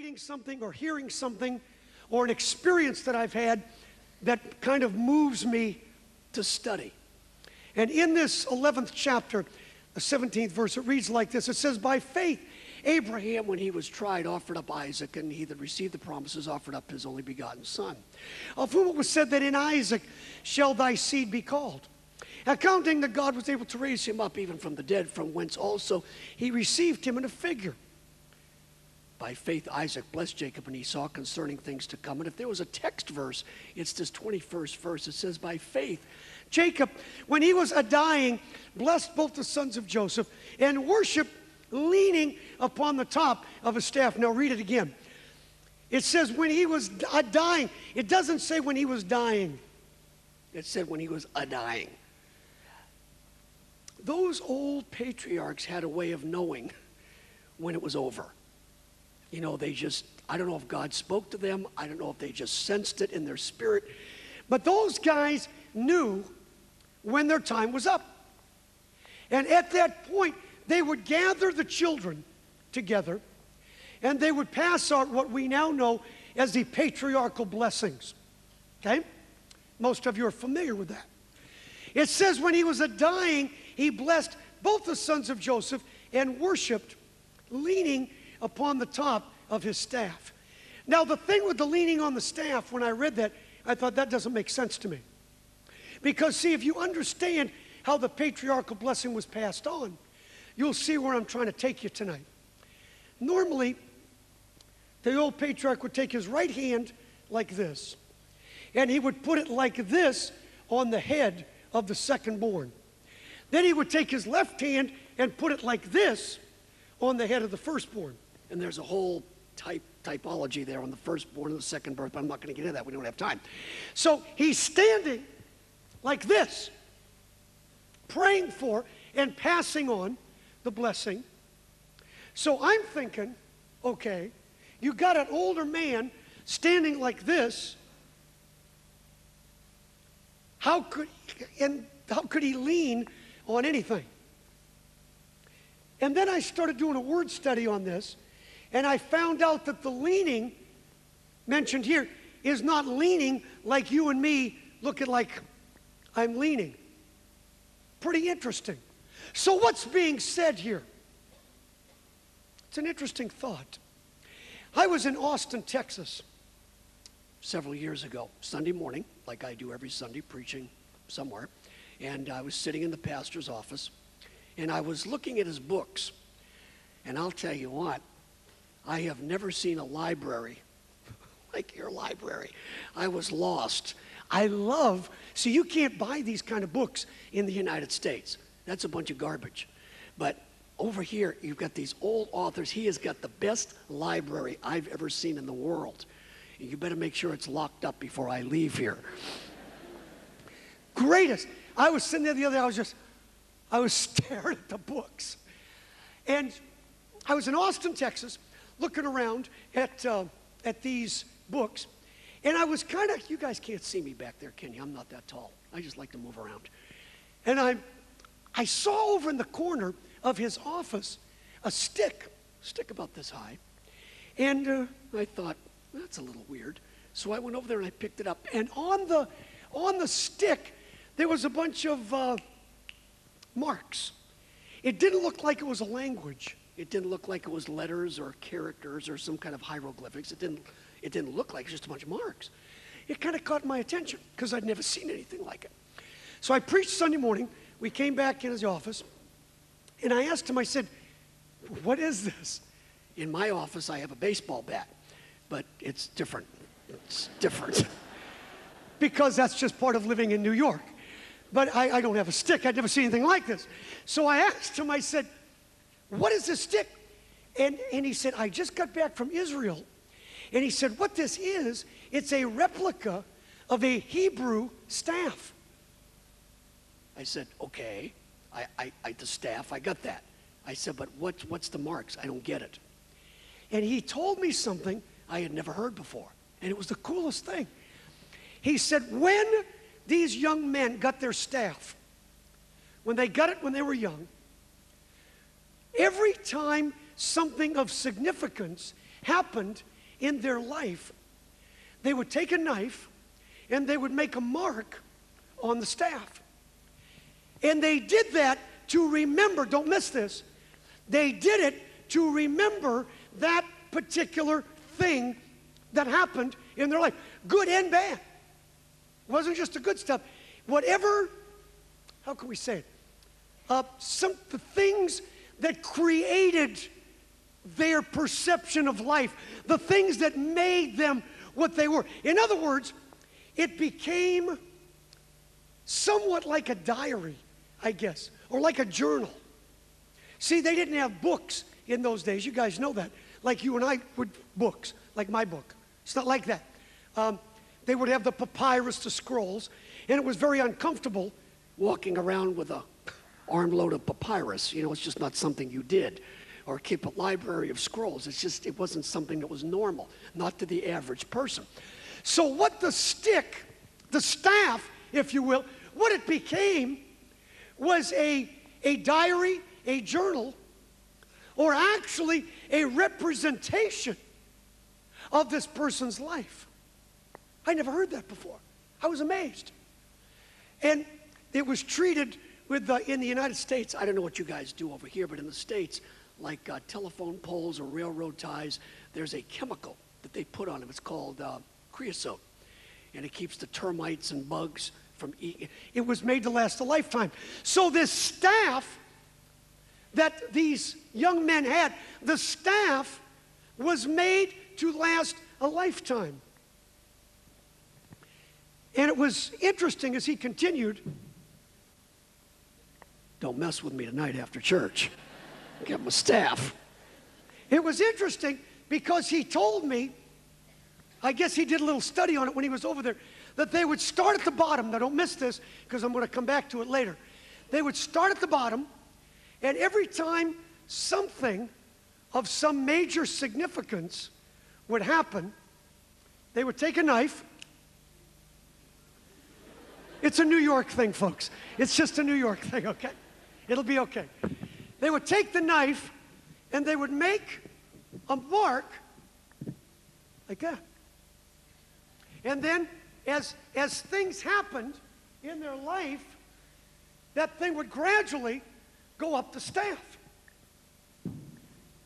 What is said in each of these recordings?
reading something or hearing something or an experience that I've had that kind of moves me to study. And in this 11th chapter, the 17th verse, it reads like this. It says, by faith, Abraham, when he was tried, offered up Isaac, and he that received the promises offered up his only begotten son, of whom it was said that in Isaac shall thy seed be called. Accounting that God was able to raise him up even from the dead, from whence also he received him in a figure. By faith, Isaac blessed Jacob and Esau concerning things to come. And if there was a text verse, it's this 21st verse. It says, by faith, Jacob, when he was a-dying, blessed both the sons of Joseph and worshiped, leaning upon the top of his staff. Now read it again. It says when he was a-dying. It doesn't say when he was dying. It said when he was a-dying. Those old patriarchs had a way of knowing when it was over. You know, they just, I don't know if God spoke to them. I don't know if they just sensed it in their spirit. But those guys knew when their time was up. And at that point, they would gather the children together and they would pass out what we now know as the patriarchal blessings. Okay? Most of you are familiar with that. It says when he was a-dying, he blessed both the sons of Joseph and worshiped, leaning upon the top of his staff. Now, the thing with the leaning on the staff, when I read that, I thought that doesn't make sense to me. Because, see, if you understand how the patriarchal blessing was passed on, you'll see where I'm trying to take you tonight. Normally, the old patriarch would take his right hand like this, and he would put it like this on the head of the second-born. Then he would take his left hand and put it like this on the head of the firstborn. And there's a whole typology there on the firstborn and the second birth, but I'm not going to get into that. We don't have time. So he's standing like this, praying for and passing on the blessing. So I'm thinking, okay, you got an older man standing like this. How could he lean on anything? And then I started doing a word study on this, and I found out that the leaning mentioned here is not leaning like you and me look at like I'm leaning. Pretty interesting. So what's being said here? It's an interesting thought. I was in Austin, Texas several years ago, Sunday morning, like I do every Sunday, preaching somewhere, and I was sitting in the pastor's office, and I was looking at his books, and I'll tell you what, I have never seen a library like your library. I was lost. See, you can't buy these kind of books in the United States. That's a bunch of garbage. But over here, you've got these old authors. He has got the best library I've ever seen in the world. And you better make sure it's locked up before I leave here. Greatest. I was sitting there the other day, I was staring at the books. And I was in Austin, Texas, looking around at these books. And I was kind of, you guys can't see me back there, can you? I'm not that tall. I just like to move around. And I saw over in the corner of his office a stick about this high. And I thought, that's a little weird. So I went over there and I picked it up. And on the stick, there was a bunch of marks. It didn't look like it was a language. It didn't look like it was letters or characters or some kind of hieroglyphics. It didn't look like it was just a bunch of marks. It kind of caught my attention because I'd never seen anything like it. So I preached Sunday morning. We came back in his office, and I asked him, I said, what is this? In my office, I have a baseball bat, but it's different. It's different. Because that's just part of living in New York. But I don't have a stick. I'd never seen anything like this. So I asked him, I said, what is this stick? And he said, I just got back from Israel. And he said, what this is, it's a replica of a Hebrew staff. I said, okay, the staff, I got that. I said, but what's the marks? I don't get it. And he told me something I had never heard before. And it was the coolest thing. He said, when these young men got their staff, when they got it when they were young, every time something of significance happened in their life, they would take a knife and they would make a mark on the staff. And they did that to remember, don't miss this, they did it to remember that particular thing that happened in their life, good and bad. It wasn't just the good stuff. Whatever, how can we say it? The things that created their perception of life, the things that made them what they were. In other words, it became somewhat like a diary, I guess, or like a journal. See, they didn't have books in those days. You guys know that. Like you and I would books, like my book. It's not like that. They would have the papyrus, the scrolls, and it was very uncomfortable walking around with a armload of papyrus. You know, it's just not something you did. Or keep a library of scrolls. It wasn't something that was normal, not to the average person. So what the stick, the staff, if you will, what it became was a diary, a journal, or actually a representation of this person's life. I never heard that before. I was amazed. And it was treated with, in the United States, I don't know what you guys do over here, but in the States, like telephone poles or railroad ties, there's a chemical that they put on them. It's called creosote. And it keeps the termites and bugs from eating. It was made to last a lifetime. So this staff that these young men had, the staff was made to last a lifetime. And it was interesting as he continued, don't mess with me tonight after church. Get my staff. It was interesting because he told me, I guess he did a little study on it when he was over there, that they would start at the bottom. Now don't miss this because I'm going to come back to it later. They would start at the bottom, and every time something of some major significance would happen, they would take a knife. It's a New York thing, folks. It's just a New York thing, okay? It'll be okay. They would take the knife and they would make a mark like that. And then as things happened in their life, that thing would gradually go up the staff.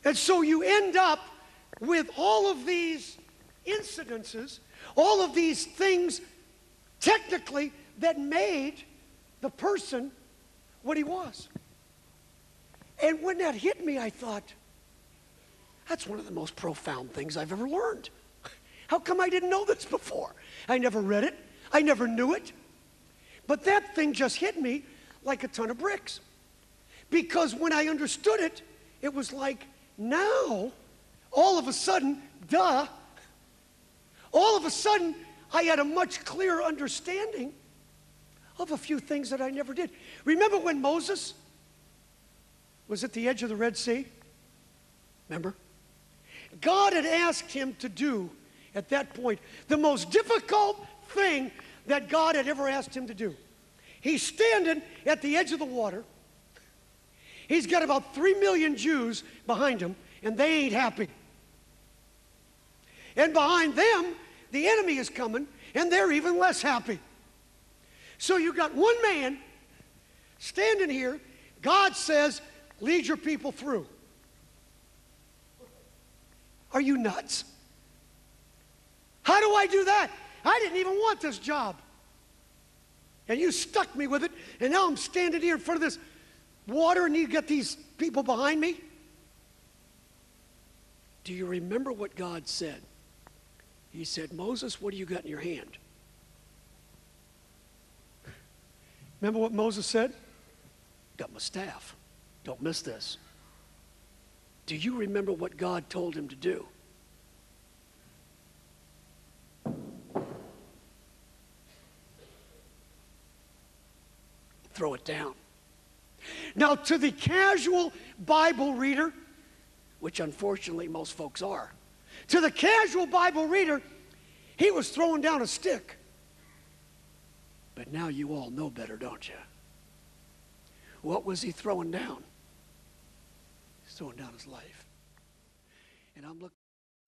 And so you end up with all of these incidences, all of these things technically that made the person what he was. And when that hit me, I thought, that's one of the most profound things I've ever learned. How come I didn't know this before? I never read it. I never knew it. But that thing just hit me like a ton of bricks. Because when I understood it, it was like, now, all of a sudden, all of a sudden, I had a much clearer understanding of a few things that I never did. Remember when Moses was at the edge of the Red Sea? Remember? God had asked him to do, at that point, the most difficult thing that God had ever asked him to do. He's standing at the edge of the water. He's got about 3 million Jews behind him, and they ain't happy. And behind them, the enemy is coming, and they're even less happy. So you got one man standing here. God says, lead your people through. Are you nuts? How do I do that? I didn't even want this job. And you stuck me with it, and now I'm standing here in front of this water, and you got these people behind me. Do you remember what God said? He said, Moses, what do you got in your hand? Remember what Moses said? Got my staff. Don't miss this. Do you remember what God told him to do? Throw it down. Now, to the casual Bible reader, which unfortunately most folks are, to the casual Bible reader, he was throwing down a stick. But now you all know better, don't you? What was he throwing down? He's throwing down his life. And I'm looking